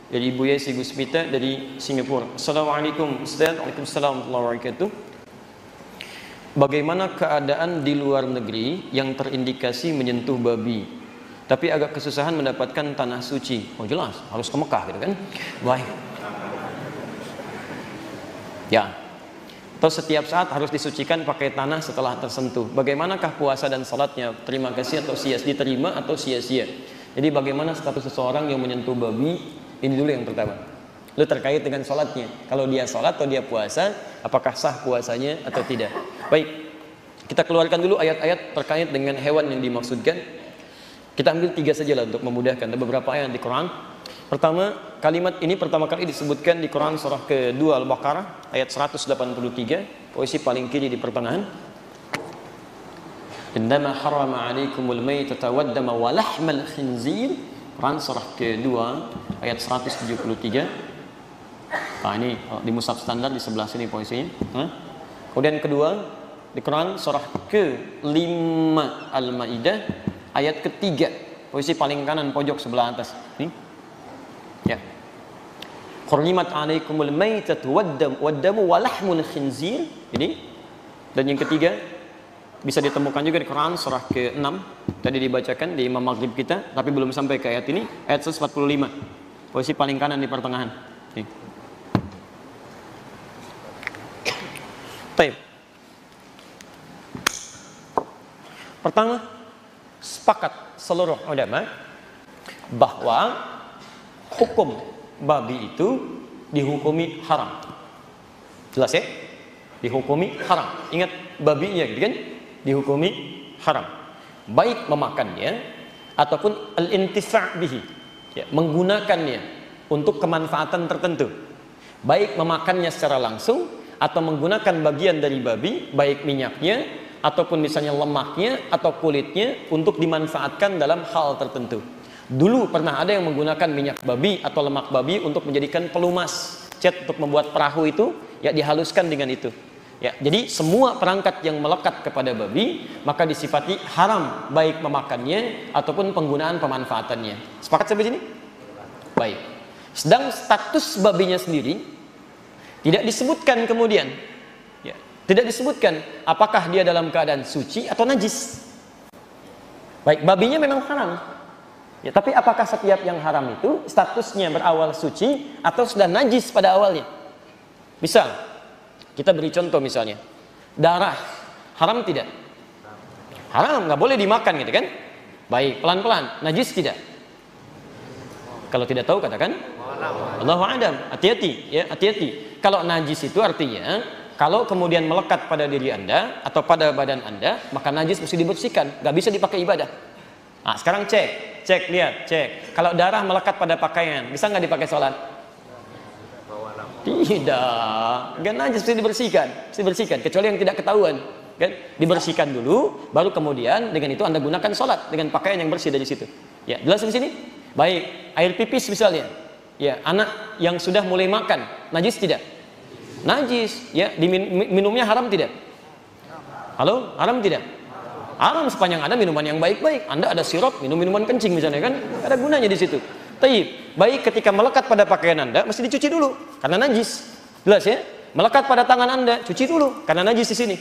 dari Ibu Yesi Gusmita dari Singapura. Assalamualaikum Ustaz. Waalaikumsalam warahmatullahi wabarakatuh. Bagaimana keadaan di luar negeri yang terindikasi menyentuh babi, tapi agak kesusahan mendapatkan tanah suci? Oh jelas, harus ke Mekah gitu kan. Baik. Ya. Atau setiap saat harus disucikan pakai tanah setelah tersentuh. Bagaimanakah puasa dan salatnya? Terima kasih atau sia-sia, diterima atau sia-sia? Jadi bagaimana status seseorang yang menyentuh babi? Ini dulu yang pertama. Lu terkait dengan salatnya. Kalau dia salat atau dia puasa, apakah sah puasanya atau tidak? Baik. Kita keluarkan dulu ayat-ayat terkait dengan hewan yang dimaksudkan. Kita ambil 3 saja lah untuk memudahkan. Ada beberapa ayat di Quran. Pertama, kalimat ini pertama kali disebutkan di Quran surah kedua Al-Baqarah ayat 183, posisi paling kiri di pertengahan. Innama harrama 'alaikumul maitata waddama wa lahmal khinzir. Quran surah kedua ayat 173. Nah, ini di mushaf standar di sebelah sini posisinya. Kemudian kedua di Quran surah ke-5 Al-Maidah ayat ketiga, posisi paling kanan pojok sebelah atas. Ini. Ya. Hurrimat 'alaikumul maitatu waddamu wa lahmul khinzir. Ini. Dan yang ketiga bisa ditemukan juga di Quran surah ke-6 tadi dibacakan di Imam Maghrib kita, tapi belum sampai ke ayat ini, ayat 145. Posisi paling kanan di pertengahan. Ini. Baik. Pertama, sepakat seluruh ulama bahwa hukum babi itu dihukumi haram. Jelas ya? Dihukumi haram. Ingat babinya gitu kan? Dihukumi haram. Baik memakannya ataupun al-intifa' bihi. Ya, menggunakannya untuk kemanfaatan tertentu. Baik memakannya secara langsung atau menggunakan bagian dari babi, baik minyaknya ataupun misalnya lemaknya atau kulitnya untuk dimanfaatkan dalam hal tertentu. Dulu pernah ada yang menggunakan minyak babi atau lemak babi untuk menjadikan pelumas, cat untuk membuat perahu itu, ya dihaluskan dengan itu. Ya, jadi semua perangkat yang melekat kepada babi maka disifati haram, baik memakannya ataupun penggunaan pemanfaatannya. Sepakat sampai sini? Baik. Sedang status babinya sendiri tidak disebutkan kemudian. Ya, tidak disebutkan apakah dia dalam keadaan suci atau najis. Baik, babinya memang haram. Ya, tapi apakah setiap yang haram itu statusnya berawal suci atau sudah najis pada awalnya? Misal, kita beri contoh misalnya, darah haram tidak? Haram, nggak boleh dimakan gitu kan? Baik, pelan-pelan, najis tidak? Kalau tidak tahu katakan, Allahu a'lam. Hati-hati, ya hati-hati. Kalau najis itu artinya kalau kemudian melekat pada diri Anda atau pada badan Anda, maka najis mesti dibersihkan, nggak bisa dipakai ibadah. Nah, sekarang cek, lihat, cek. Kalau darah melekat pada pakaian, bisa nggak dipakai sholat? Tidak, kan najis mesti dibersihkan, kecuali yang tidak ketahuan, kan? Dibersihkan dulu, baru kemudian dengan itu Anda gunakan sholat dengan pakaian yang bersih dari situ. Ya, jelas di sini? Baik, air pipis misalnya, ya anak yang sudah mulai makan, najis tidak? Najis, ya minumnya haram tidak? Halo, haram tidak? Haram sepanjang ada minuman yang baik-baik. Anda ada sirup, minum minuman kencing misalnya kan, ada gunanya di situ. Taib, baik ketika melekat pada pakaian Anda mesti dicuci dulu karena najis. Jelas ya? Melekat pada tangan Anda, cuci dulu karena najis di sini.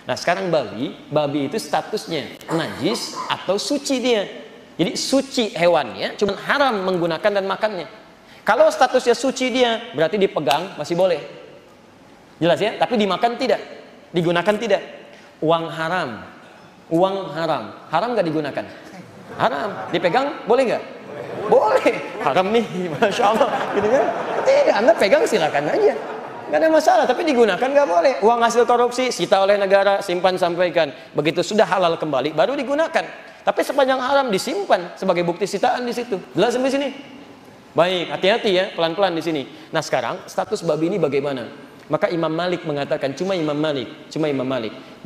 Nah, sekarang babi itu statusnya najis atau suci dia. Jadi suci hewannya, cuma haram menggunakan dan makannya. Kalau statusnya suci dia, berarti dipegang masih boleh. Jelas ya? Tapi dimakan tidak, digunakan tidak. Uang haram haram nggak digunakan? Haram. Dipegang boleh nggak? Boleh. Haram nih, masya Allah, gitu kan? Tidak, Anda pegang silakan aja, nggak ada masalah. Tapi digunakan nggak boleh. Uang hasil korupsi sita oleh negara, simpan sampaikan. Begitu sudah halal kembali, baru digunakan. Tapi sepanjang haram disimpan sebagai bukti sitaan di situ. Jelas sampai sini? Baik, hati-hati ya, pelan-pelan di sini. Nah sekarang status babi ini bagaimana? Maka Imam Malik mengatakan, cuma Imam Malik.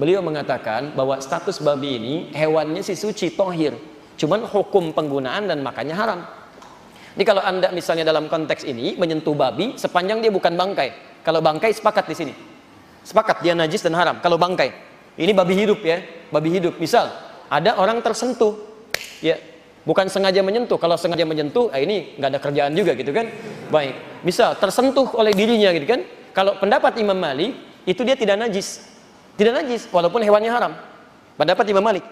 Beliau mengatakan bahwa status babi ini hewannya sih suci, tohir. Cuman hukum penggunaan dan makannya haram. Jadi kalau Anda misalnya dalam konteks ini menyentuh babi sepanjang dia bukan bangkai. Kalau bangkai sepakat di sini. Sepakat dia najis dan haram. Kalau bangkai, ini babi hidup ya, babi hidup. Misal ada orang tersentuh, ya bukan sengaja menyentuh. Kalau sengaja menyentuh, ini nggak ada kerjaan juga gitu kan. Baik, misal tersentuh oleh dirinya gitu kan. Kalau pendapat Imam Malik, itu dia tidak najis. Tidak najis, walaupun hewannya haram. Pendapat Imam Malik.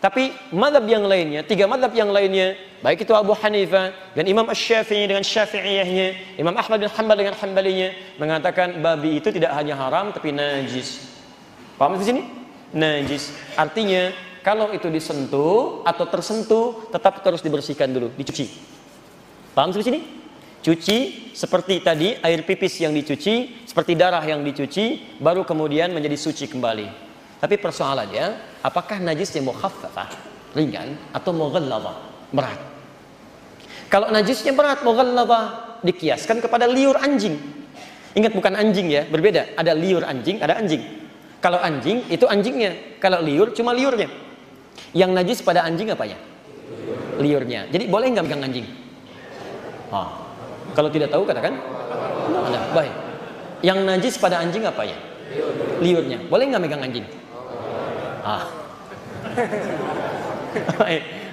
Tapi mazhab yang lainnya, 3 mazhab yang lainnya, baik itu Abu Hanifah dan Imam Asy-Syafi'i dengan Syafi'iyahnya, Imam Ahmad bin Hanbal dengan Hanbalinya, mengatakan babi itu tidak hanya haram tapi najis. Paham di sini? Najis. Artinya kalau itu disentuh atau tersentuh, tetap terus dibersihkan dulu, dicuci. Paham di sini? Cuci seperti tadi air pipis yang dicuci, seperti darah yang dicuci, baru kemudian menjadi suci kembali. Tapi persoalannya, apakah najisnya mukhaffafah, ringan, atau mughalladhah, berat? Kalau najisnya berat, mughalladhah, dikiaskan kepada liur anjing. Ingat, bukan anjing ya, berbeda. Ada liur anjing, ada anjing. Kalau anjing, itu anjingnya. Kalau liur, cuma liurnya. Yang najis pada anjing apanya? Liurnya. Jadi boleh nggak megang anjing? Kalau tidak tahu katakan, ada. Baik. Yang najis pada anjing apanya? Liurnya. Boleh nggak megang anjing?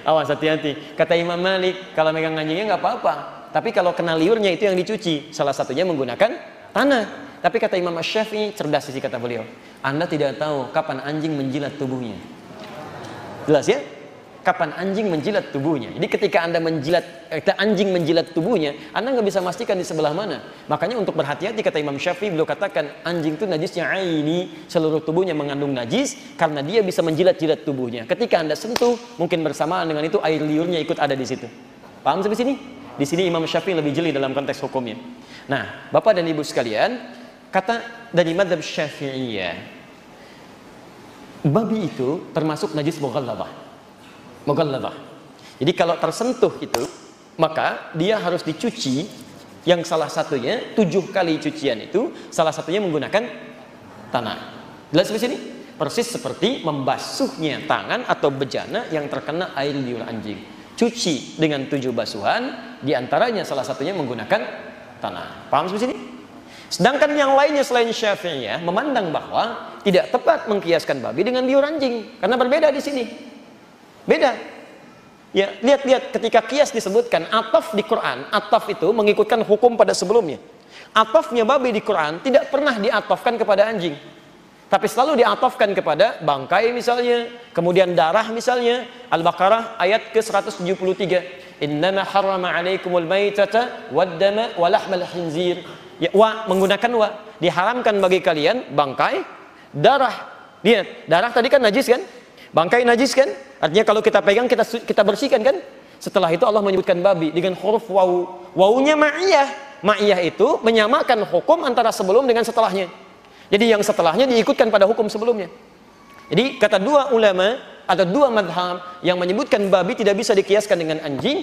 Awas, hati-hati. Kata Imam Malik, kalau megang anjingnya nggak apa-apa. Tapi kalau kena liurnya itu yang dicuci. Salah satunya menggunakan tanah. Tapi kata Imam Asy-Syafi'i, cerdas sih kata beliau. Anda tidak tahu kapan anjing menjilat tubuhnya. Jelas ya? Kapan anjing menjilat tubuhnya. Jadi ketika anjing menjilat tubuhnya, Anda nggak bisa memastikan di sebelah mana. Makanya untuk berhati-hati kata Imam Syafi'i, beliau katakan anjing itu najisnya aini, seluruh tubuhnya mengandung najis karena dia bisa menjilat-jilat tubuhnya. Ketika Anda sentuh, mungkin bersamaan dengan itu air liurnya ikut ada di situ. Paham sampai sini? Di sini Imam Syafi'i lebih jeli dalam konteks hukumnya. Nah, Bapak dan Ibu sekalian, kata dari mazhab Syafi'iyah, babi itu termasuk najis mughalladhah. Jadi kalau tersentuh itu, maka dia harus dicuci, yang salah satunya 7 kali cucian itu, salah satunya menggunakan tanah. Jelas di sini? Persis seperti membasuhnya tangan atau bejana yang terkena air liur anjing. Cuci dengan 7 basuhan, diantaranya salah satunya menggunakan tanah. Paham di sini? Sedangkan yang lainnya selain Syafi'iyah memandang bahwa tidak tepat mengkiaskan babi dengan liur anjing, karena berbeda di sini. Beda. Ya, lihat ketika kias disebutkan ataf di Quran, ataf itu mengikutkan hukum pada sebelumnya. Atafnya babi di Quran tidak pernah diatafkan kepada anjing. Tapi selalu diatafkan kepada bangkai misalnya, kemudian darah misalnya. Al-Baqarah ayat ke-173. Innama harrama 'alaikumul maitata wad-dama wa lahmal khinzir. Ya, menggunakan diharamkan bagi kalian bangkai, darah. Lihat, darah tadi kan najis kan? Bangkai najis kan? Artinya kalau kita pegang kita bersihkan kan? Setelah itu Allah menyebutkan babi dengan huruf waw. Wawunya ma'iyah. Ma'iyah itu menyamakan hukum antara sebelum dengan setelahnya. Jadi yang setelahnya diikutkan pada hukum sebelumnya. Jadi kata 2 ulama atau 2 madhab yang menyebutkan babi tidak bisa dikiaskan dengan anjing,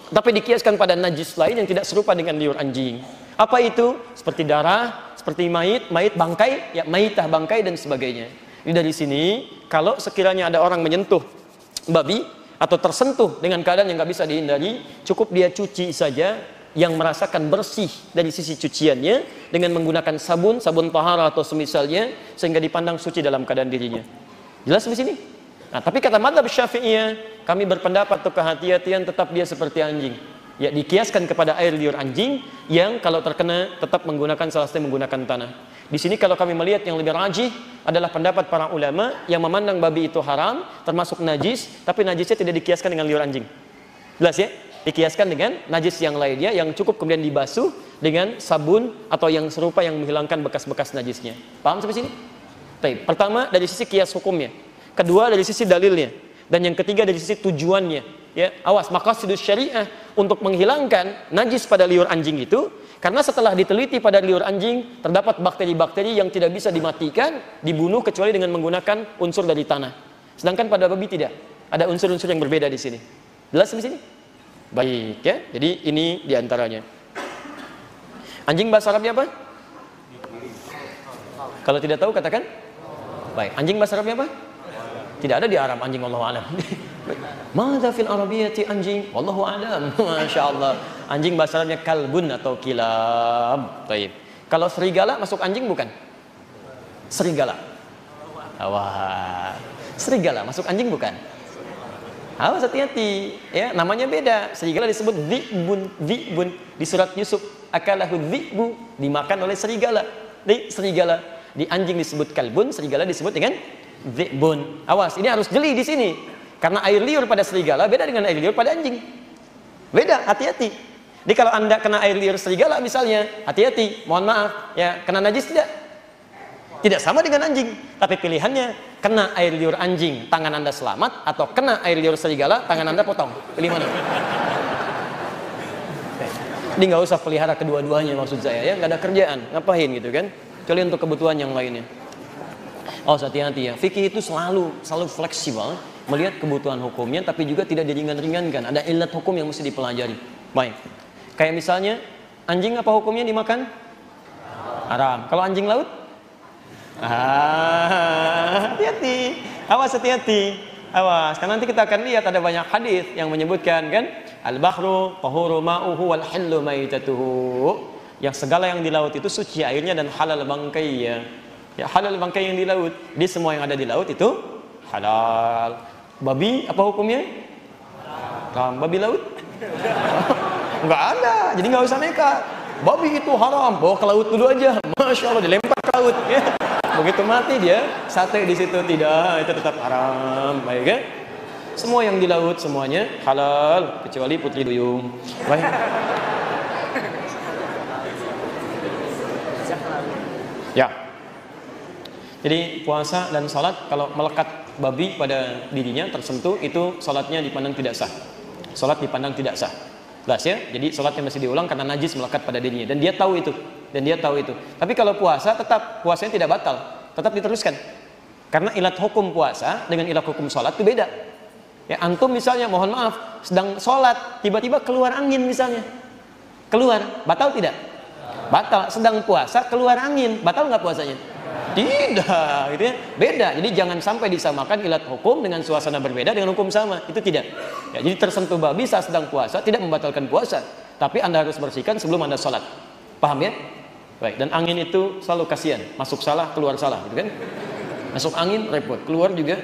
tapi dikiaskan pada najis lain yang tidak serupa dengan liur anjing. Apa itu? Seperti darah, seperti mayit bangkai, ya mayitah bangkai dan sebagainya. Jadi dari sini, kalau sekiranya ada orang menyentuh babi atau tersentuh dengan keadaan yang nggak bisa dihindari, cukup dia cuci saja, yang merasakan bersih dari sisi cuciannya dengan menggunakan sabun tahara atau semisalnya, sehingga dipandang suci dalam keadaan dirinya. Jelas di sini? Nah, tapi kata mazhab Syafi'iyah, kami berpendapat untuk kehati-hatian tetap dia seperti anjing. Ya, dikiaskan kepada air liur anjing yang kalau terkena tetap menggunakan salah satu menggunakan tanah. Di sini kalau kami melihat yang lebih rajih adalah pendapat para ulama yang memandang babi itu haram, termasuk najis, tapi najisnya tidak dikiaskan dengan liur anjing. Jelas ya? Dikiaskan dengan najis yang lainnya yang cukup kemudian dibasuh dengan sabun atau yang serupa yang menghilangkan bekas-bekas najisnya. Paham sampai sini? Baik. Pertama dari sisi kias hukumnya, kedua dari sisi dalilnya, dan yang ketiga dari sisi tujuannya. Ya, awas, maqasidus syariah untuk menghilangkan najis pada liur anjing itu, karena setelah diteliti pada liur anjing terdapat bakteri-bakteri yang tidak bisa dimatikan, dibunuh kecuali dengan menggunakan unsur dari tanah. Sedangkan pada babi tidak. Ada unsur-unsur yang berbeda di sini. Jelas di sini? Baik ya. Jadi ini diantaranya. Anjing bahasa Arabnya apa? Kalau tidak tahu katakan. Baik. Anjing bahasa Arabnya apa? Tidak ada di Arab anjing, wallahu a'lam. Madza fil arabiyyati anjing? Wallahu a'lam. Masyaallah. Anjing bahasa Arabnya kalbun atau kilab. Baik. Kalau serigala masuk anjing bukan? Serigala. Wah. Serigala masuk anjing bukan? Awas hati-hati, ya namanya beda. Serigala disebut dhi'bun, dhi'bun di surat Yusuf, akalahu dhi'bu, dimakan oleh serigala. Di serigala, di anjing disebut kalbun, serigala disebut dengan dhi'bun. Awas, ini harus jeli di sini. Karena air liur pada serigala beda dengan air liur pada anjing. Beda, hati-hati. Jadi kalau Anda kena air liur serigala misalnya, hati-hati, mohon maaf, ya kena najis tidak? Tidak sama dengan anjing, tapi pilihannya kena air liur anjing, tangan Anda selamat, atau kena air liur serigala, tangan Anda potong. Pilih mana? Jadi nggak usah pelihara kedua-duanya maksud saya, ya nggak ada kerjaan, ngapain gitu kan? Kecuali untuk kebutuhan yang lainnya. Oh hati-hati ya, fikih itu selalu fleksibel, melihat kebutuhan hukumnya, tapi juga tidak diringan-ringankan. Ada ilat hukum yang mesti dipelajari. Baik, kayak misalnya anjing apa hukumnya dimakan? Haram. Kalau anjing laut? Hati-hati, awas hati-hati, awas. Karena nanti kita akan lihat ada banyak hadis yang menyebutkan kan, al-bahru tahuru ma'uhu wal hillu maitatuhu. Yang segala yang di laut itu suci airnya dan halal bangkainya. Ya halal bangkai yang di laut. Di semua yang ada di laut itu halal. Babi apa hukumnya? Haram. Babi laut? Enggak ada. Jadi nggak usah nekat. Babi itu haram, bawa ke laut dulu aja. Masya Allah, dilempar ke laut. Ya. Begitu mati dia sate di situ, tidak, itu tetap haram. Baik kan? Semua yang di laut semuanya halal kecuali putri duyung. Baik. Ya. Jadi puasa dan salat kalau melekat babi pada dirinya tersentuh itu salatnya dipandang tidak sah. Salat dipandang tidak sah. Jelas ya? Jadi salatnya masih diulang karena najis melekat pada dirinya dan dia tahu itu. Tapi kalau puasa tetap puasanya tidak batal, tetap diteruskan. Karena ilat hukum puasa dengan ilat hukum salat itu beda. Ya antum misalnya mohon maaf sedang salat tiba-tiba keluar angin misalnya. Keluar, batal tidak? Batal. Sedang puasa keluar angin, batal nggak puasanya? Tidak, gitu ya. Beda. Jadi jangan sampai disamakan ilat hukum dengan suasana berbeda dengan hukum sama. Itu tidak. Ya, jadi tersentuh babi saat sedang puasa tidak membatalkan puasa, tapi Anda harus bersihkan sebelum Anda sholat. Paham ya? Baik. Dan angin itu selalu kasihan. Masuk salah, keluar salah, gitu kan? Masuk angin repot, keluar juga